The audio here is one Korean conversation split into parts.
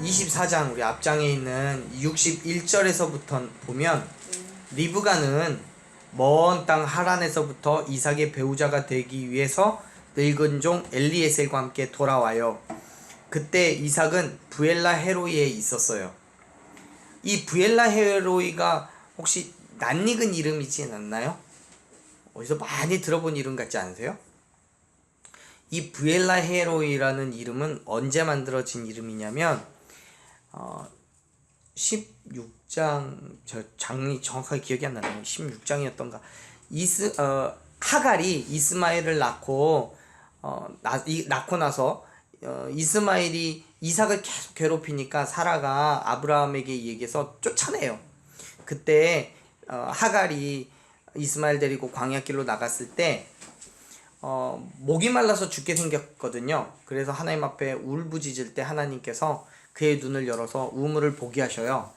(24장) 우리 앞장에 있는 61절에서부터 보면 리브가는 먼 땅 하란에서부터 이삭의 배우자가 되기 위해서 늙은 종 엘리에셀과 함께 돌아와요. 그때 이삭은 부엘라 헤로이에 있었어요. 이 부엘라 헤로이가 혹시 낯익은 이름이지 않나요? 어디서 많이 들어본 이름 같지 않으세요? 이 부엘라 헤로이라는 이름은 언제 만들어진 이름이냐면 16장, 저 장이 정확하게 기억이 안 나네요. 16장이었던가. 하갈이 이스마엘을 낳고 나서 이스마엘이 이삭을 계속 괴롭히니까 사라가 아브라함에게 얘기해서 쫓아내요. 그때 하갈이 이스마엘 데리고 광야길로 나갔을 때 목이 말라서 죽게 생겼거든요. 그래서 하나님 앞에 울부짖을 때 하나님께서 그의 눈을 열어서 우물을 보게 하셔요.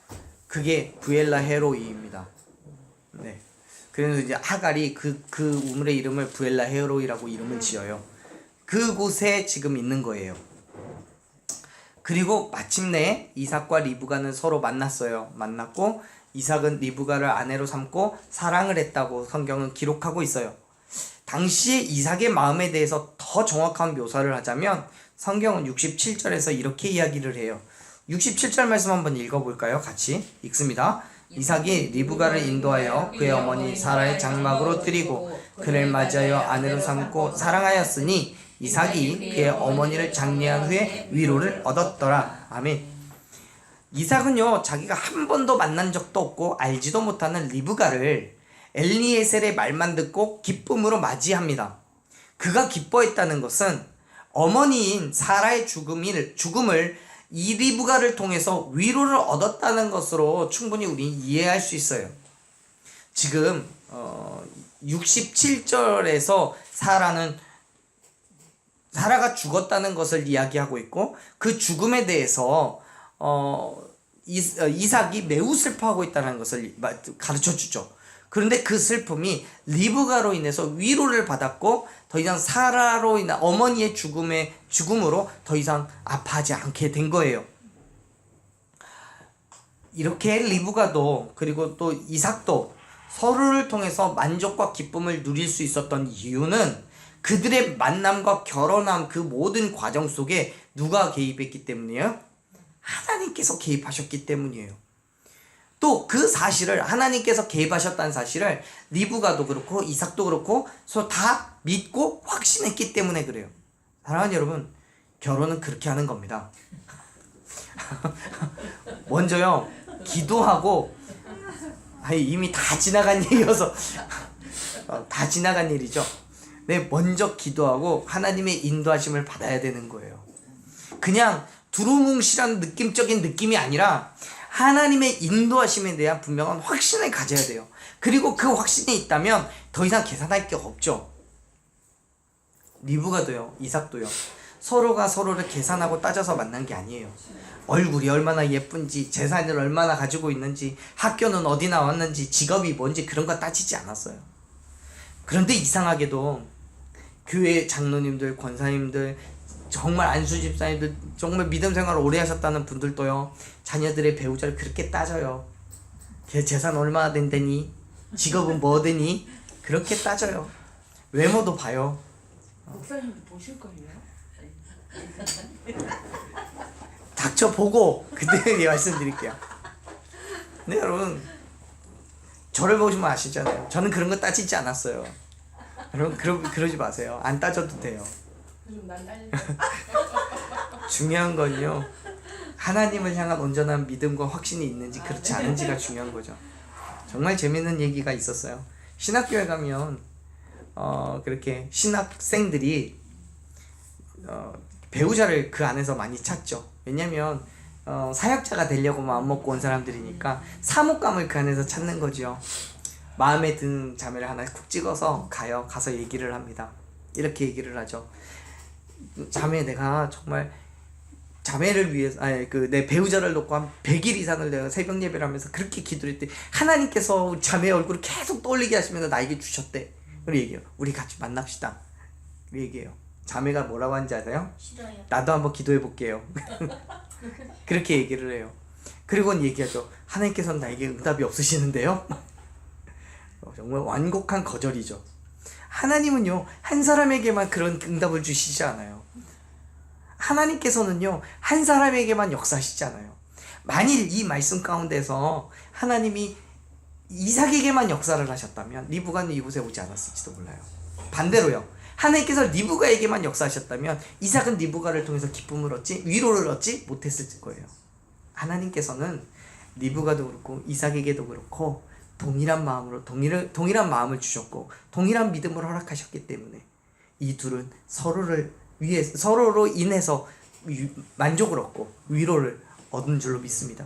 그게 부엘라 헤로이입니다. 네. 그래서 이제 하갈이 그 우물의 이름을 부엘라 헤로이라고 이름을 지어요. 그곳에 지금 있는 거예요. 그리고 마침내 이삭과 리브가는 서로 만났어요. 만났고 이삭은 리브가를 아내로 삼고 사랑을 했다고 성경은 기록하고 있어요. 당시에 이삭의 마음에 대해서 더 정확한 묘사를 하자면 성경은 67절에서 이렇게 이야기를 해요. 67절 말씀 한번 읽어볼까요? 같이 읽습니다. 이삭이 리브가를 인도하여 그의 어머니 사라의 장막으로 들이고 그를 맞이하여 아내로 삼고 사랑하였으니 이삭이 그의 어머니를 장례한 후에 위로를 얻었더라. 아멘. 이삭은요, 자기가 한 번도 만난 적도 없고 알지도 못하는 리브가를 엘리에셀의 말만 듣고 기쁨으로 맞이합니다. 그가 기뻐했다는 것은 어머니인 사라의 죽음을 이 리브가를 통해서 위로를 얻었다는 것으로 충분히 우리는 이해할 수 있어요. 지금 67절에서 사라가 죽었다는 것을 이야기하고 있고 그 죽음에 대해서 이삭이 매우 슬퍼하고 있다는 것을 가르쳐주죠. 그런데 그 슬픔이 리브가로 인해서 위로를 받았고 더 이상 사라로 인한 어머니의 죽음으로 더 이상 아파하지 않게 된 거예요. 이렇게 리브가도 그리고 또 이삭도 서로를 통해서 만족과 기쁨을 누릴 수 있었던 이유는 그들의 만남과 결혼함 그 모든 과정 속에 누가 개입했기 때문이에요? 하나님께서 개입하셨기 때문이에요. 또 그 사실을 하나님께서 개입하셨다는 사실을 리브가도 그렇고 이삭도 그렇고 서로 다 믿고 확신했기 때문에 그래요. 사랑하는 여러분, 결혼은 그렇게 하는 겁니다. 먼저요, 기도하고 이미 다 지나간 얘기여서 다 지나간 일이죠. 네, 먼저 기도하고 하나님의 인도하심을 받아야 되는 거예요. 그냥 두루뭉실한 느낌적인 느낌이 아니라 하나님의 인도하심에 대한 분명한 확신을 가져야 돼요. 그리고 그 확신이 있다면 더 이상 계산할 게 없죠. 리브가도요, 이삭도요, 서로가 서로를 계산하고 따져서 만난 게 아니에요. 얼굴이 얼마나 예쁜지, 재산을 얼마나 가지고 있는지, 학교는 어디 나왔는지, 직업이 뭔지 그런 거 따지지 않았어요. 그런데 이상하게도 교회 장로님들, 권사님들, 정말 안수집사님들, 정말 믿음 생활을 오래 하셨다는 분들도요, 자녀들의 배우자를 그렇게 따져요. 걔 재산 얼마나 된다니, 직업은 뭐 되니, 그렇게 따져요. 외모도 봐요. 목사님도 보실걸요? 닥쳐보고 그때 말씀드릴게요. 네, 여러분, 저를 보시면 아시잖아요. 저는 그런 거 따지지 않았어요. 여러분 그러지 마세요. 안 따져도 돼요. 중요한 건요, 하나님을 향한 온전한 믿음과 확신이 있는지 그렇지 않은지가 중요한 거죠. 정말 재밌는 얘기가 있었어요. 신학교에 가면 그렇게 신학생들이 배우자를 그 안에서 많이 찾죠. 왜냐면 사역자가 되려고 마음먹고 온 사람들이니까 사목감을 그 안에서 찾는 거죠. 마음에 드는 자매를 하나 쿡 찍어서 가서 얘기를 합니다. 이렇게 얘기를 하죠. 자매, 내가 정말 자매를 위해서 내 배우자를 놓고 한 100일 이상을 내가 새벽 예배를 하면서 그렇게 기도를 했더니 하나님께서 우리 자매의 얼굴을 계속 떠올리게 하시면서 나에게 주셨대. 그리고 얘기해요. 우리 같이 만납시다. 그리고 얘기해요. 자매가 뭐라고 하는지 아세요? 싫어요. 나도 한번 기도해 볼게요. 그렇게 얘기를 해요. 그리고는 얘기하죠. 하나님께서는 나에게 응답이 없으시는데요. 정말 완곡한 거절이죠. 하나님은요 한 사람에게만 그런 응답을 주시지 않아요. 하나님께서는요 한 사람에게만 역사하시지 않아요. 만일 이 말씀 가운데서 하나님이 이삭에게만 역사를 하셨다면 리브가는 이곳에 오지 않았을지도 몰라요. 반대로요, 하나님께서 리브가에게만 역사하셨다면 이삭은 리브가를 통해서 기쁨을 얻지 위로를 얻지 못했을 거예요. 하나님께서는 리브가도 그렇고 이삭에게도 그렇고 동일한 마음으로 동일한 마음을 주셨고 동일한 믿음을 허락하셨기 때문에 이 둘은 서로로 인해서 만족을 얻고 위로를 얻은 줄로 믿습니다.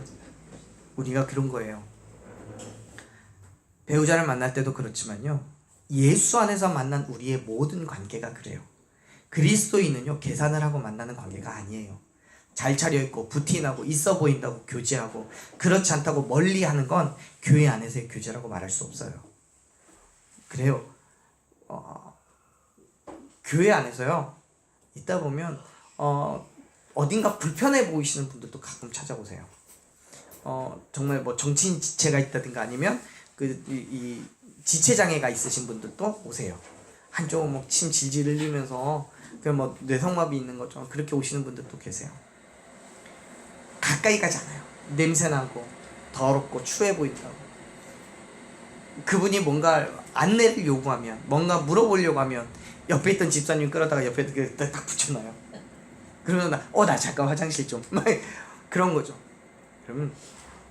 우리가 그런 거예요. 배우자를 만날 때도 그렇지만요, 예수 안에서 만난 우리의 모든 관계가 그래요. 그리스도인은요 계산을 하고 만나는 관계가 아니에요. 잘 차려입고 부티나고 있어 보인다고 교제하고 그렇지 않다고 멀리하는 건 교회 안에서의 교제라고 말할 수 없어요. 그래요. 교회 안에서요 있다 보면 어딘가 불편해 보이시는 분들도 가끔 찾아오세요. 정말 뭐 정치인 지체가 있다든가 아니면 이 지체장애가 있으신 분들도 오세요. 한쪽은 뭐 침 질질 흘리면서 그냥 뭐 뇌성마비 있는 것처럼 그렇게 오시는 분들도 계세요. 가까이 가지 않아요. 냄새나고 더럽고 추해 보인다고. 그분이 뭔가 안내를 요구하면, 뭔가 물어보려고 하면 옆에 있던 집사님 끌어다가 옆에 딱 붙여놔요. 그러면 나 잠깐 화장실 좀 그런 거죠. 그러면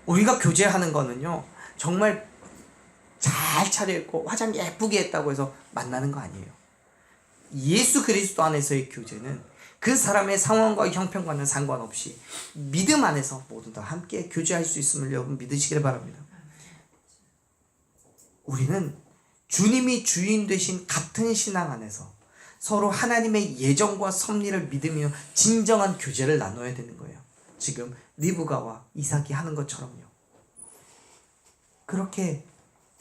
우리가 교제하는 거는요 정말 잘 차려입고 화장 예쁘게 했다고 해서 만나는 거 아니에요. 예수 그리스도 안에서의 교제는 그 사람의 상황과 형편과는 상관없이 믿음 안에서 모두 다 함께 교제할 수 있음을 여러분 믿으시길 바랍니다. 우리는 주님이 주인 되신 같은 신앙 안에서 서로 하나님의 예정과 섭리를 믿으며 진정한 교제를 나눠야 되는 거예요. 지금 리브가와 이삭이 하는 것처럼요. 그렇게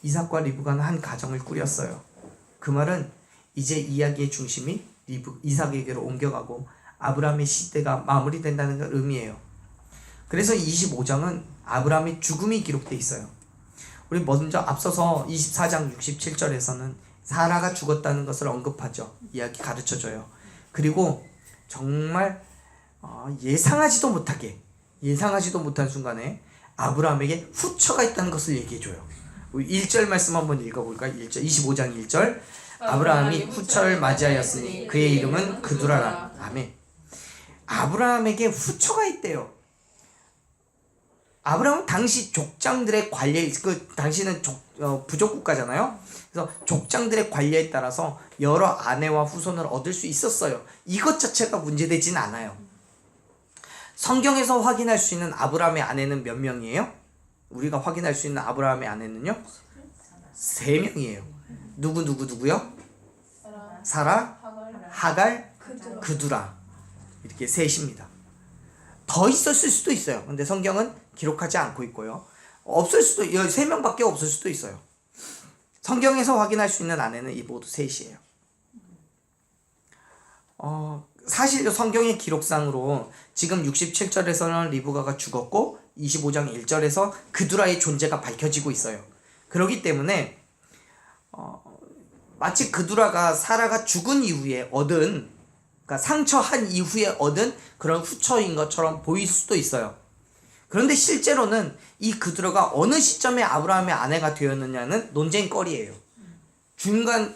이삭과 리브가는 한 가정을 꾸렸어요. 그 말은 이제 이야기의 중심이 이삭에게로 옮겨가고 아브라함의 시대가 마무리된다는 걸 의미해요. 그래서 25장은 아브라함의 죽음이 기록되어 있어요. 우리 먼저 앞서서 24장 67절에서는 사라가 죽었다는 것을 언급하죠. 이야기 가르쳐줘요. 그리고 정말 예상하지도 못한 순간에 아브라함에게 후처가 있다는 것을 얘기해줘요. 1절 말씀 한번 읽어볼까요? 25장 1절. 아브라함이 후처를 맞이하였으니 그의 이름은 그두라라. 아멘. 아브라함에게 후처가 있대요. 아브라함은 당시 족장들의 관리에, 당시는 부족 국가잖아요. 그래서 족장들의 관리에 따라서 여러 아내와 후손을 얻을 수 있었어요. 이것 자체가 문제되진 않아요. 성경에서 확인할 수 있는 아브라함의 아내는 몇 명이에요? 우리가 확인할 수 있는 아브라함의 아내는요? 3명이에요. 누구요? 사라, 하갈, 그두라. 이렇게 셋입니다. 더 있었을 수도 있어요. 근데 성경은 기록하지 않고 있고요. 3명밖에 없을 수도 있어요. 성경에서 확인할 수 있는 아내는 이 모두 셋이에요. 사실 성경의 기록상으로 지금 67절에서는 리브가가 죽었고 25장 1절에서 그두라의 존재가 밝혀지고 있어요. 그렇기 때문에 마치 그두라가 사라가 죽은 이후에 얻은, 그러니까 상처한 이후에 얻은 그런 후처인 것처럼 보일 수도 있어요. 그런데 실제로는 이 그두라가 어느 시점에 아브라함의 아내가 되었느냐는 논쟁거리예요. 중간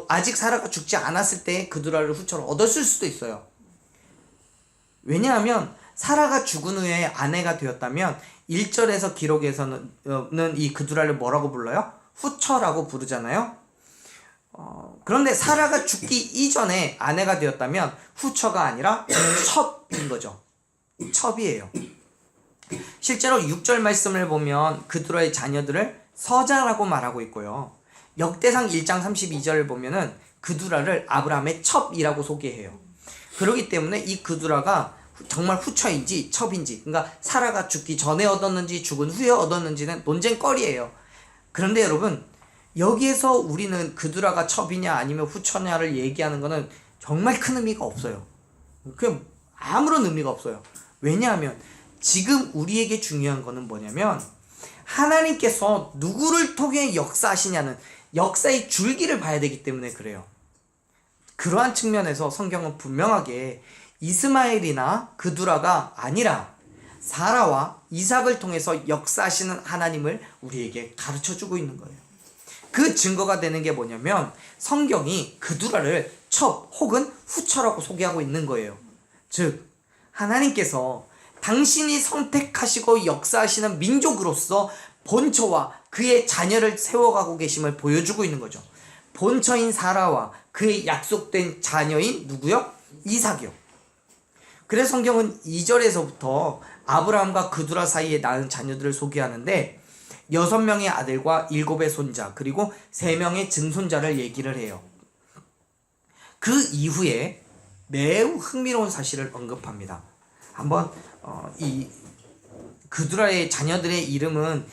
아직 사라가 죽지 않았을 때 그두라를 후처로 얻었을 수도 있어요. 왜냐하면 사라가 죽은 후에 아내가 되었다면 1절에서 기록에서는 이 그두라를 뭐라고 불러요? 후처라고 부르잖아요. 그런데 사라가 죽기 이전에 아내가 되었다면 후처가 아니라 첩인 거죠. 첩이에요. 실제로 6절 말씀을 보면 그두라의 자녀들을 서자라고 말하고 있고요. 역대상 1장 32절을 보면은 그두라를 아브라함의 첩이라고 소개해요. 그렇기 때문에 이 그두라가 정말 후처인지 첩인지, 그러니까 사라가 죽기 전에 얻었는지 죽은 후에 얻었는지는 논쟁거리예요. 그런데 여러분, 여기에서 우리는 그두라가 첩이냐 아니면 후처냐를 얘기하는 거는 정말 큰 의미가 없어요. 그냥 아무런 의미가 없어요. 왜냐하면 지금 우리에게 중요한 거는 뭐냐면 하나님께서 누구를 통해 역사하시냐는 역사의 줄기를 봐야 되기 때문에 그래요. 그러한 측면에서 성경은 분명하게 이스마엘이나 그두라가 아니라 사라와 이삭을 통해서 역사하시는 하나님을 우리에게 가르쳐주고 있는 거예요. 그 증거가 되는 게 뭐냐면 성경이 그두라를 첩 혹은 후처라고 소개하고 있는 거예요. 즉 하나님께서 당신이 선택하시고 역사하시는 민족으로서 본처와 그의 자녀를 세워가고 계심을 보여주고 있는 거죠. 본처인 사라와 그의 약속된 자녀인 누구요? 이삭이요. 그래서 성경은 2절에서부터 아브라함과 그두라 사이에 낳은 자녀들을 소개하는데 6명의 아들과 7의 손자 그리고 3명의 증손자를 얘기를 해요. 그 이후에 매우 흥미로운 사실을 언급합니다. 한번 이 그두라의 자녀들의 이름은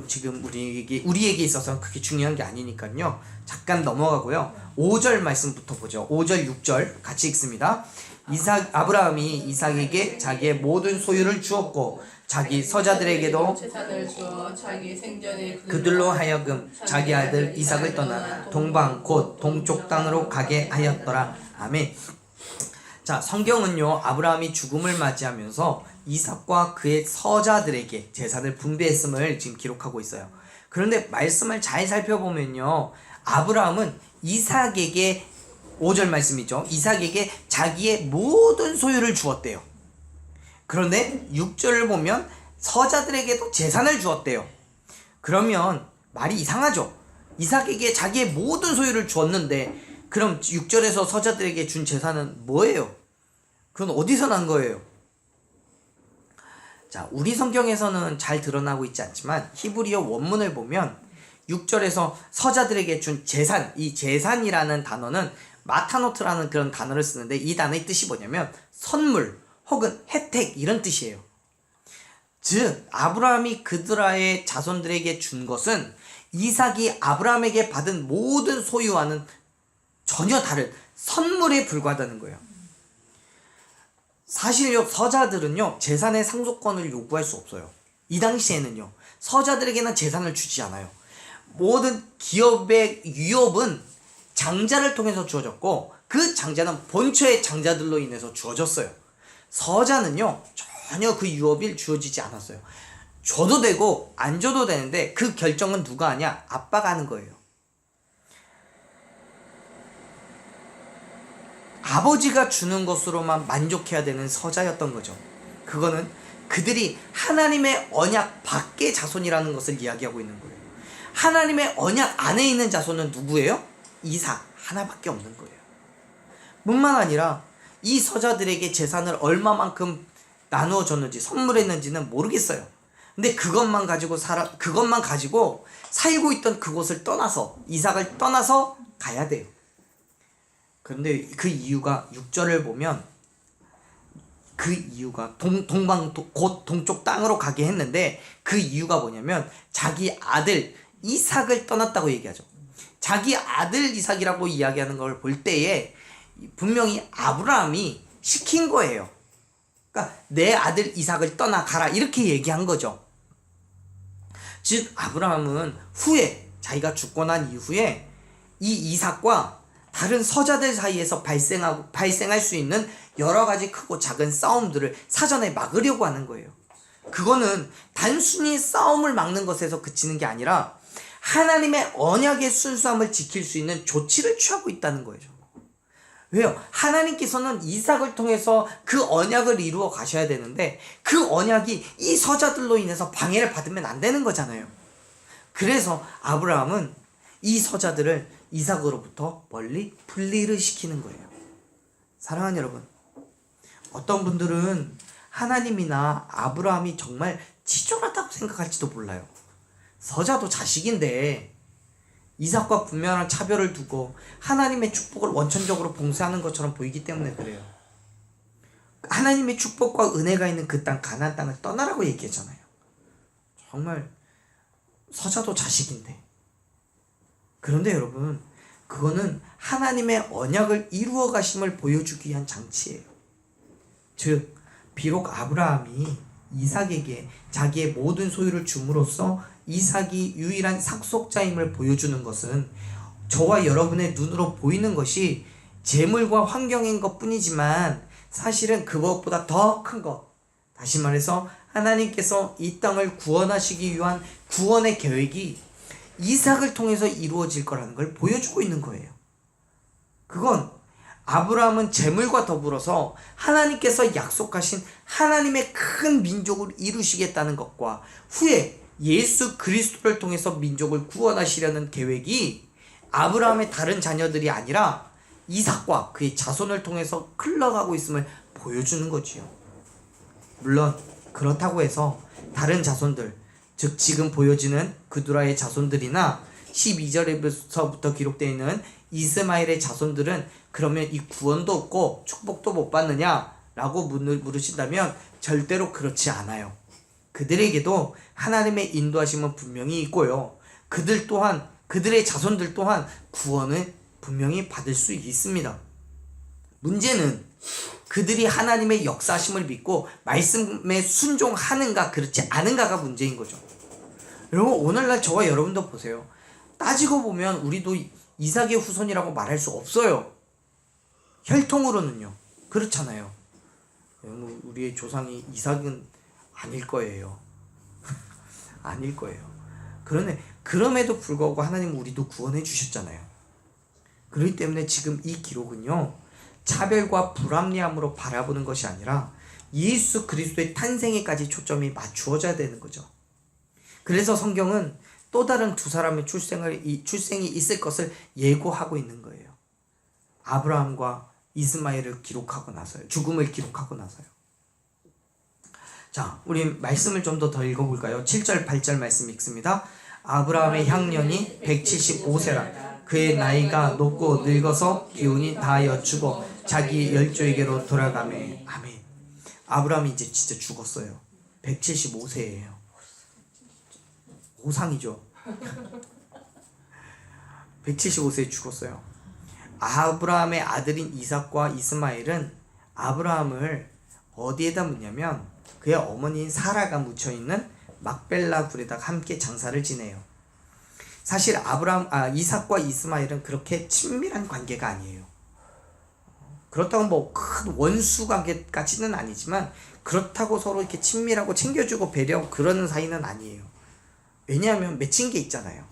지금 우리에게 있어서는 그렇게 중요한 게 아니니까요. 잠깐 넘어가고요. 5절 말씀부터 보죠. 5절 6절 같이 읽습니다. 아브라함이 이삭에게 자기의 모든 소유를 주었고 자기 서자들에게도 재산을 주어 자기 생전에 그들로 하여금 자기 아들 이삭을 떠나 동방 곧 동쪽 땅으로 가게 하였더라. 아멘. 자, 성경은요 아브라함이 죽음을 맞이하면서 이삭과 그의 서자들에게 재산을 분배했음을 지금 기록하고 있어요. 그런데 말씀을 잘 살펴보면요 아브라함은 이삭에게 5절 말씀이죠. 이삭에게 자기의 모든 소유를 주었대요. 그런데 6절을 보면 서자들에게도 재산을 주었대요. 그러면 말이 이상하죠. 이삭에게 자기의 모든 소유를 주었는데 그럼 6절에서 서자들에게 준 재산은 뭐예요? 그건 어디서 난 거예요? 자, 우리 성경에서는 잘 드러나고 있지 않지만 히브리어 원문을 보면 6절에서 서자들에게 준 재산, 이 재산이라는 단어는 마타노트라는 그런 단어를 쓰는데 이 단어의 뜻이 뭐냐면 선물 혹은 혜택 이런 뜻이에요. 즉 아브라함이 그드라의 자손들에게 준 것은 이삭이 아브라함에게 받은 모든 소유와는 전혀 다른 선물에 불과하다는 거예요. 사실요 서자들은요 재산의 상속권을 요구할 수 없어요. 이 당시에는요 서자들에게는 재산을 주지 않아요. 모든 기업의 유업은 장자를 통해서 주어졌고 그 장자는 본처의 장자들로 인해서 주어졌어요. 서자는요 전혀 그 유업이 주어지지 않았어요. 줘도 되고 안 줘도 되는데 그 결정은 누가 하냐? 아빠가 하는 거예요. 아버지가 주는 것으로만 만족해야 되는 서자였던 거죠. 그거는 그들이 하나님의 언약 밖의 자손이라는 것을 이야기하고 있는 거예요. 하나님의 언약 안에 있는 자손은 누구예요? 이삭 하나밖에 없는 거예요. 뿐만 아니라 이 서자들에게 재산을 얼마만큼 나누어 줬는지 선물했는지는 모르겠어요. 근데 그것만 가지고 살고 있던 그곳을 떠나서 이삭을 떠나서 가야 돼요. 그런데 그 이유가 6절을 보면 그 이유가 동방 곧 동쪽 땅으로 가게 했는데 그 이유가 뭐냐면 자기 아들 이삭을 떠났다고 얘기하죠. 자기 아들 이삭이라고 이야기하는 걸 볼 때에 분명히 아브라함이 시킨 거예요. 그러니까 내 아들 이삭을 떠나 가라 이렇게 얘기한 거죠. 즉 아브라함은 후에 자기가 죽고 난 이후에 이 이삭과 다른 서자들 사이에서 발생할 수 있는 여러 가지 크고 작은 싸움들을 사전에 막으려고 하는 거예요. 그거는 단순히 싸움을 막는 것에서 그치는 게 아니라 하나님의 언약의 순수함을 지킬 수 있는 조치를 취하고 있다는 거죠. 왜요? 하나님께서는 이삭을 통해서 그 언약을 이루어 가셔야 되는데 그 언약이 이 서자들로 인해서 방해를 받으면 안 되는 거잖아요. 그래서 아브라함은 이 서자들을 이삭으로부터 멀리 분리를 시키는 거예요. 사랑하는 여러분, 어떤 분들은 하나님이나 아브라함이 정말 치졸하다고 생각할지도 몰라요. 서자도 자식인데 이삭과 분명한 차별을 두고 하나님의 축복을 원천적으로 봉쇄하는 것처럼 보이기 때문에 그래요. 하나님의 축복과 은혜가 있는 그 땅 가나안 땅을 떠나라고 얘기했잖아요. 정말 서자도 자식인데. 그런데 여러분, 그거는 하나님의 언약을 이루어 가심을 보여주기 위한 장치예요. 즉 비록 아브라함이 이삭에게 자기의 모든 소유를 줌으로써 이삭이 유일한 상속자임을 보여주는 것은 저와 여러분의 눈으로 보이는 것이 재물과 환경인 것 뿐이지만 사실은 그것보다 더 큰 것, 다시 말해서 하나님께서 이 땅을 구원하시기 위한 구원의 계획이 이삭을 통해서 이루어질 거라는 걸 보여주고 있는 거예요. 그건 아브라함은 재물과 더불어서 하나님께서 약속하신 하나님의 큰 민족을 이루시겠다는 것과 후에 예수 그리스도를 통해서 민족을 구원하시려는 계획이 아브라함의 다른 자녀들이 아니라 이삭과 그의 자손을 통해서 흘러가고 있음을 보여주는 거지요. 물론 그렇다고 해서 다른 자손들, 즉 지금 보여지는 그두라의 자손들이나 12절에서부터 기록되어 있는 이스마엘의 자손들은 그러면 이 구원도 없고 축복도 못 받느냐? 라고 물으신다면 절대로 그렇지 않아요. 그들에게도 하나님의 인도하심은 분명히 있고요. 그들의 자손들 또한 구원을 분명히 받을 수 있습니다. 문제는 그들이 하나님의 역사하심을 믿고 말씀에 순종하는가 그렇지 않은가가 문제인 거죠. 여러분, 오늘날 저와 여러분도 보세요. 따지고 보면 우리도 이삭의 후손이라고 말할 수 없어요. 혈통으로는요. 그렇잖아요. 우리의 조상이 이삭은 아닐 거예요. 아닐 거예요. 그런데 그럼에도 불구하고 하나님은 우리도 구원해 주셨잖아요. 그렇기 때문에 지금 이 기록은요, 차별과 불합리함으로 바라보는 것이 아니라 예수 그리스도의 탄생에까지 초점이 맞추어져야 되는 거죠. 그래서 성경은 또 다른 두 사람의 출생이 있을 것을 예고하고 있는 거예요. 아브라함과 이스마엘을 기록하고 나서요. 죽음을 기록하고 나서요. 자, 우리 말씀을 좀 더 읽어볼까요? 7절 8절 말씀 읽습니다. 아브라함의 향년이 175세라. 그의 나이가 높고 늙어서 기운이 다 여추고 자기 열조에게로 돌아가매. 아멘. 아브라함이 이제 진짜 죽었어요. 175세예요. 오상이죠. 175세에 죽었어요. 아브라함의 아들인 이삭과 이스마엘은 아브라함을 어디에다 묻냐면 그의 어머니인 사라가 묻혀있는 막벨라 굴에다가 함께 장사를 지내요. 사실 이삭과 이스마엘은 그렇게 친밀한 관계가 아니에요. 그렇다고 뭐 큰 원수 관계까지는 아니지만 그렇다고 서로 이렇게 친밀하고 챙겨주고 배려하고 그러는 사이는 아니에요. 왜냐하면 맺힌 게 있잖아요.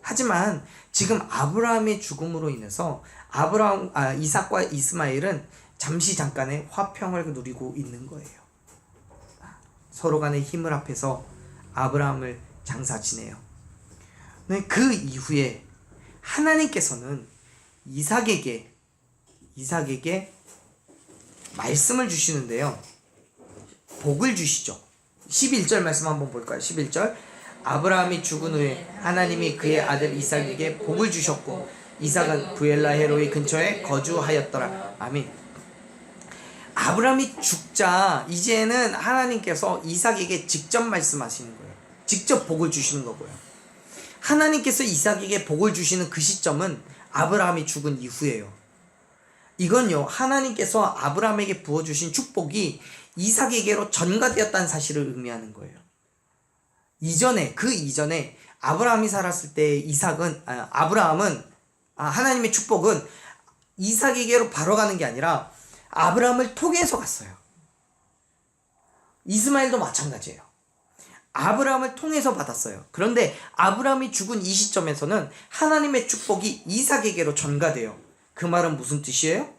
하지만 지금 아브라함의 죽음으로 인해서 이삭과 이스마엘은 잠깐의 화평을 누리고 있는 거예요. 서로 간의 힘을 합해서 아브라함을 장사 지내요. 네, 그 이후에 하나님께서는 이삭에게 말씀을 주시는데요. 복을 주시죠. 11절 말씀 한번 볼까요? 11절. 아브라함이 죽은 후에 하나님이 그의 아들 이삭에게 복을 주셨고 이삭은 부엘라 헤로이 근처에 거주하였더라. 아멘. 아브라함이 죽자 이제는 하나님께서 이삭에게 직접 말씀하시는 거예요. 직접 복을 주시는 거고요. 하나님께서 이삭에게 복을 주시는 그 시점은 아브라함이 죽은 이후예요. 이건요, 하나님께서 아브라함에게 부어주신 축복이 이삭에게로 전가되었다는 사실을 의미하는 거예요. 그 이전에 아브라함이 살았을 때 아브라함은 하나님의 축복은 이삭에게로 바로 가는 게 아니라 아브라함을 통해서 갔어요. 이스마엘도 마찬가지예요. 아브라함을 통해서 받았어요. 그런데 아브라함이 죽은 이 시점에서는 하나님의 축복이 이삭에게로 전가돼요. 그 말은 무슨 뜻이에요?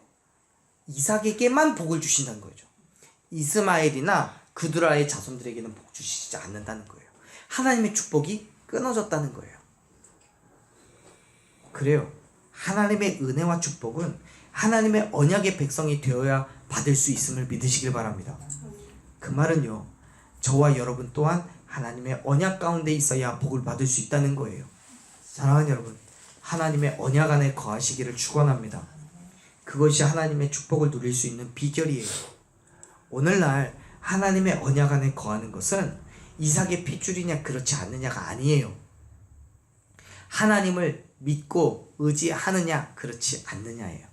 이삭에게만 복을 주신다는 거죠. 이스마엘이나 그두라의 자손들에게는 복 주시지 않는다는 거예요. 하나님의 축복이 끊어졌다는 거예요. 그래요. 하나님의 은혜와 축복은 하나님의 언약의 백성이 되어야 받을 수 있음을 믿으시길 바랍니다. 그 말은요, 저와 여러분 또한 하나님의 언약 가운데 있어야 복을 받을 수 있다는 거예요. 사랑하는 여러분, 하나님의 언약 안에 거하시기를 축원합니다. 그것이 하나님의 축복을 누릴 수 있는 비결이에요. 오늘날 하나님의 언약 안에 거하는 것은 이삭의 핏줄이냐 그렇지 않느냐가 아니에요. 하나님을 믿고 의지하느냐 그렇지 않느냐예요.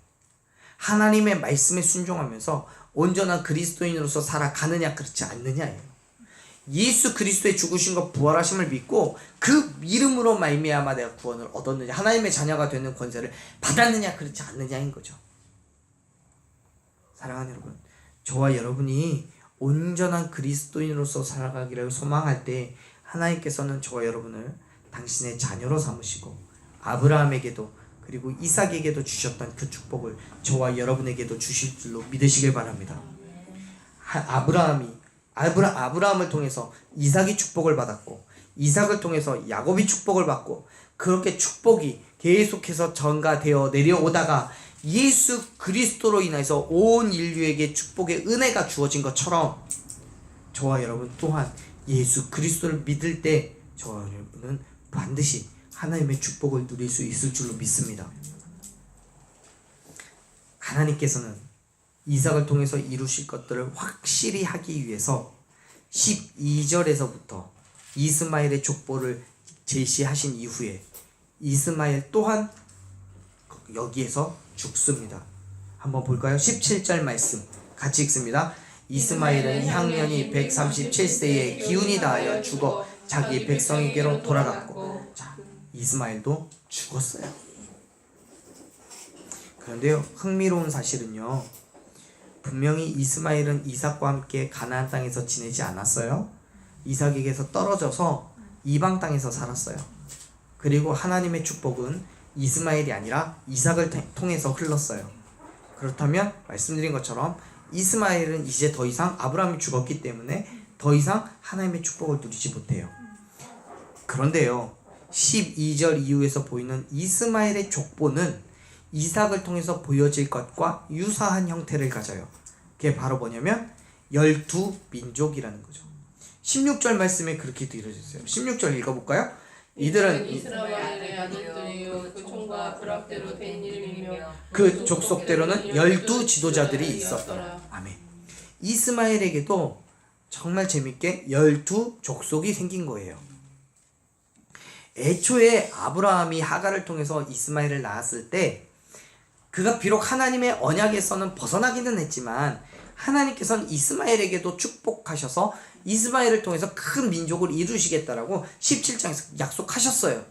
하나님의 말씀에 순종하면서 온전한 그리스도인으로서 살아가느냐 그렇지 않느냐예요. 예수 그리스도의 죽으심과 부활하심을 믿고 그 이름으로 말미암아 내가 구원을 얻었느냐, 하나님의 자녀가 되는 권세를 받았느냐 그렇지 않느냐인 거죠. 사랑하는 여러분, 저와 여러분이 온전한 그리스도인으로서 살아가기를 소망할 때 하나님께서는 저와 여러분을 당신의 자녀로 삼으시고 아브라함에게도 그리고 이삭에게도 주셨던 그 축복을 저와 여러분에게도 주실 줄로 믿으시길 바랍니다. 아브라함을 통해서 이삭이 축복을 받았고 이삭을 통해서 야곱이 축복을 받고 그렇게 축복이 계속해서 전가되어 내려오다가 예수 그리스도로 인해서 온 인류에게 축복의 은혜가 주어진 것처럼 저와 여러분 또한 예수 그리스도를 믿을 때 저와 여러분은 반드시 하나님의 축복을 누릴 수 있을 줄로 믿습니다. 하나님께서는 이삭을 통해서 이루실 것들을 확실히 하기 위해서 12절에서부터 이스마엘의 족보를 제시하신 이후에 이스마엘 또한 여기에서 죽습니다. 한번 볼까요? 17절 말씀 같이 읽습니다. 이스마엘은 향년이 137세에 기운이 다하여 죽어 자기 백성에게로 돌아갔고, 자, 이스마엘도 죽었어요. 그런데요, 흥미로운 사실은요, 분명히 이스마엘은 이삭과 함께 가나안 땅에서 지내지 않았어요. 이삭에게서 떨어져서 이방 땅에서 살았어요. 그리고 하나님의 축복은 이스마엘이 아니라 이삭을 통해서 흘렀어요. 그렇다면 말씀드린 것처럼 이스마엘은 이제 더 이상 아브라함이 죽었기 때문에 더 이상 하나님의 축복을 누리지 못해요. 그런데요, 12절 이후에서 보이는 이스마엘의 족보는 이삭을 통해서 보여질 것과 유사한 형태를 가져요. 그게 바로 뭐냐면 12민족이라는 거죠. 16절 말씀에 그렇게 들어있어요. 16절 읽어볼까요? 이들은 이스라엘의 아들들이요 그 총과 부락대로 된 이름이며 그 족속대로는 12지도자들이 있었더라. 아멘. 이스마엘에게도 정말 재밌게 12족속이 생긴 거예요. 애초에 아브라함이 하갈을 통해서 이스마엘을 낳았을 때 그가 비록 하나님의 언약에서는 벗어나기는 했지만 하나님께서는 이스마엘에게도 축복하셔서 이스마엘을 통해서 큰 민족을 이루시겠다라고 17장에서 약속하셨어요.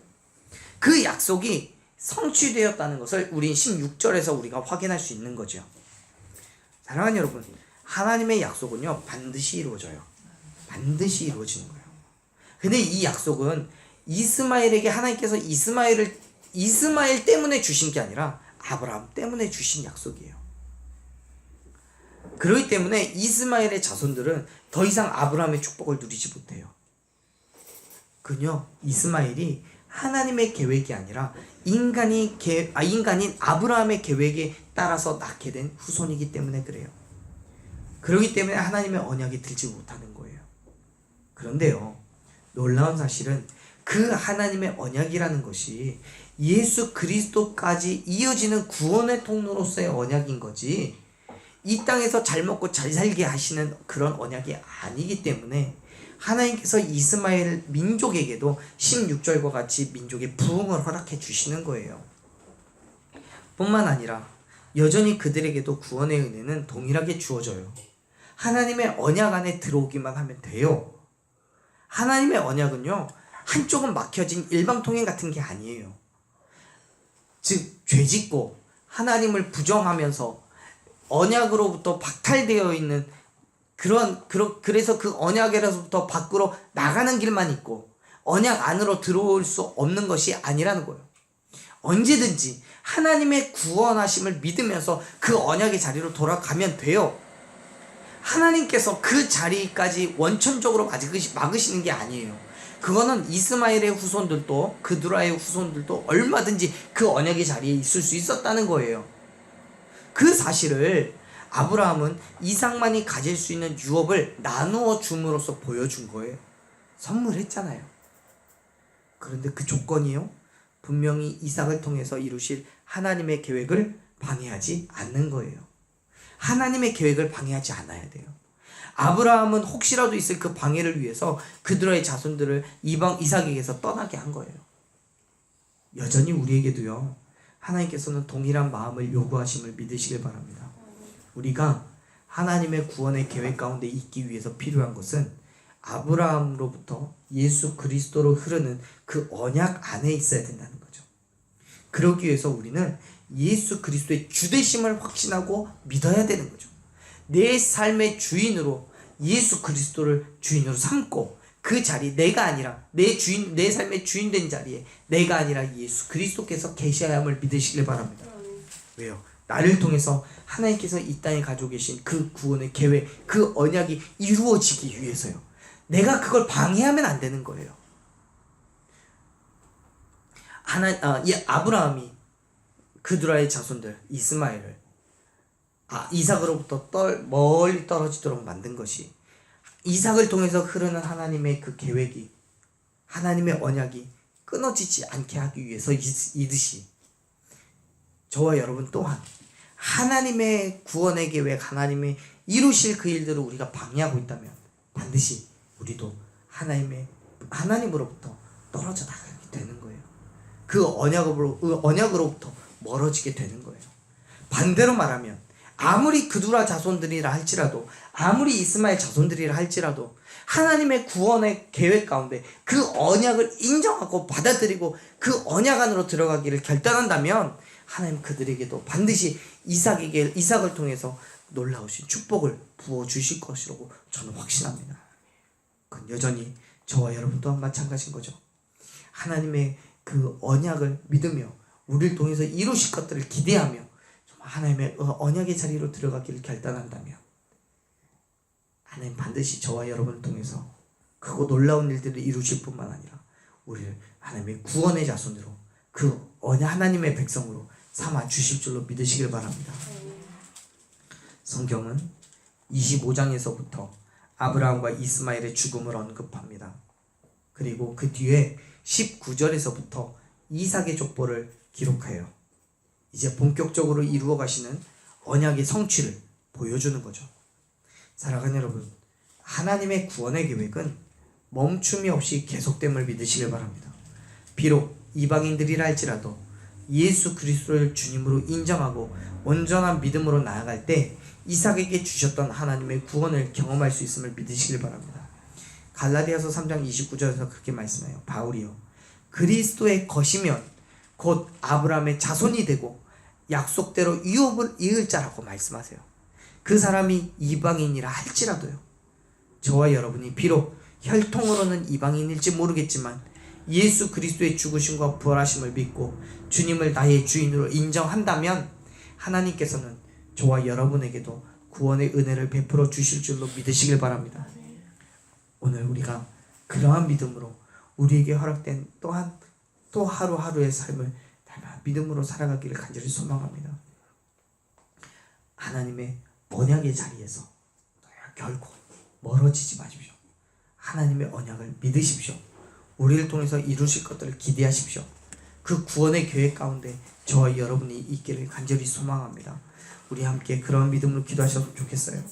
그 약속이 성취되었다는 것을 우린 16절에서 우리가 확인할 수 있는 거죠. 사랑하는 여러분, 하나님의 약속은요 반드시 이루어져요. 반드시 이루어지는 거예요. 근데 이 약속은 이스마엘에게 하나님께서 이스마엘 때문에 주신 게 아니라 아브라함 때문에 주신 약속이에요. 그렇기 때문에 이스마엘의 자손들은 더 이상 아브라함의 축복을 누리지 못해요. 그녀 이스마엘이 하나님의 계획이 아니라 인간인 아브라함의 계획에 따라서 낳게 된 후손이기 때문에 그래요. 그렇기 때문에 하나님의 언약이 들지 못하는 거예요. 그런데요, 놀라운 사실은 그 하나님의 언약이라는 것이 예수 그리스도까지 이어지는 구원의 통로로서의 언약인 거지 이 땅에서 잘 먹고 잘 살게 하시는 그런 언약이 아니기 때문에 하나님께서 이스마엘 민족에게도 16절과 같이 민족의 부흥을 허락해 주시는 거예요. 뿐만 아니라 여전히 그들에게도 구원의 은혜는 동일하게 주어져요. 하나님의 언약 안에 들어오기만 하면 돼요. 하나님의 언약은요 한쪽은 막혀진 일방통행 같은 게 아니에요. 즉 죄짓고 하나님을 부정하면서 언약으로부터 박탈되어 있는 그래서 그 언약에서부터 밖으로 나가는 길만 있고 언약 안으로 들어올 수 없는 것이 아니라는 거예요. 언제든지 하나님의 구원하심을 믿으면서 그 언약의 자리로 돌아가면 돼요. 하나님께서 그 자리까지 원천적으로 막으시는 게 아니에요. 그거는 이스마엘의 후손들도 그두라의 후손들도 얼마든지 그 언약의 자리에 있을 수 있었다는 거예요. 그 사실을 아브라함은 이삭만이 가질 수 있는 유업을 나누어 줌으로써 보여준 거예요. 선물했잖아요. 그런데 그 조건이요, 분명히 이삭을 통해서 이루실 하나님의 계획을 방해하지 않는 거예요. 하나님의 계획을 방해하지 않아야 돼요. 아브라함은 혹시라도 있을 그 방해를 위해서 그들의 자손들을 이방 이삭에게서 떠나게 한 거예요. 여전히 우리에게도요, 하나님께서는 동일한 마음을 요구하심을 믿으시길 바랍니다. 우리가 하나님의 구원의 계획 가운데 있기 위해서 필요한 것은 아브라함으로부터 예수 그리스도로 흐르는 그 언약 안에 있어야 된다는 거죠. 그러기 위해서 우리는 예수 그리스도의 주되심을 확신하고 믿어야 되는 거죠. 내 삶의 주인으로 예수 그리스도를 주인으로 삼고 그 자리, 내가 아니라 내 삶의 주인 된 자리에 내가 아니라 예수 그리스도께서 계셔야 함을 믿으시길 바랍니다. 왜요? 나를 통해서 하나님께서 이 땅에 가지고 계신 그 구원의 계획, 그 언약이 이루어지기 위해서요. 내가 그걸 방해하면 안 되는 거예요. 아브라함이 그드라의 자손들 이스마엘을 이삭으로부터 멀리 떨어지도록 만든 것이 이삭을 통해서 흐르는 하나님의 그 계획이, 하나님의 언약이 끊어지지 않게 하기 위해서이듯이 저와 여러분 또한 하나님의 구원의 계획, 하나님의 이루실 그 일들을 우리가 방해하고 있다면 반드시 우리도 하나님으로부터 떨어져 나가게 되는 거예요. 그 언약으로부터 멀어지게 되는 거예요. 반대로 말하면 아무리 그두라 자손들이라 할지라도, 아무리 이스마엘 자손들이라 할지라도 하나님의 구원의 계획 가운데 그 언약을 인정하고 받아들이고 그 언약 안으로 들어가기를 결단한다면 하나님 그들에게도 반드시 이삭을 통해서 놀라우신 축복을 부어주실 것이라고 저는 확신합니다. 그건 여전히 저와 여러분 또한 마찬가지인 거죠. 하나님의 그 언약을 믿으며 우리를 통해서 이루실 것들을 기대하며 하나님의 언약의 자리로 들어가기를 결단한다면 하나님 반드시 저와 여러분을 통해서 크고 놀라운 일들을 이루실 뿐만 아니라 우리를 하나님의 구원의 자손으로 그 하나님의 백성으로 삼아 주실 줄로 믿으시길 바랍니다. 성경은 25장에서부터 아브라함과 이스마엘의 죽음을 언급합니다. 그리고 그 뒤에 19절에서부터 이삭의 족보를 기록해요. 이제 본격적으로 이루어 가시는 언약의 성취를 보여주는 거죠. 사랑하는 여러분, 하나님의 구원의 계획은 멈춤이 없이 계속됨을 믿으시길 바랍니다. 비록 이방인들이라 할지라도 예수 그리스도를 주님으로 인정하고 온전한 믿음으로 나아갈 때 이삭에게 주셨던 하나님의 구원을 경험할 수 있음을 믿으시길 바랍니다. 갈라디아서 3장 29절에서 그렇게 말씀해요. 바울이요, 그리스도의 것이면 곧 아브라함의 자손이 되고 약속대로 유업을 이을 자라고 말씀하세요. 그 사람이 이방인이라 할지라도요, 저와 여러분이 비록 혈통으로는 이방인일지 모르겠지만 예수 그리스도의 죽으심과 부활하심을 믿고 주님을 나의 주인으로 인정한다면 하나님께서는 저와 여러분에게도 구원의 은혜를 베풀어 주실 줄로 믿으시길 바랍니다. 오늘 우리가 그러한 믿음으로 우리에게 허락된 또 하루하루의 삶을 믿음으로 살아가기를 간절히 소망합니다. 하나님의 언약의 자리에서 결코 멀어지지 마십시오. 하나님의 언약을 믿으십시오. 우리를 통해서 이루실 것들을 기대하십시오. 그 구원의 계획 가운데 저와 여러분이 있기를 간절히 소망합니다. 우리 함께 그런 믿음으로 기도하셨으면 좋겠어요.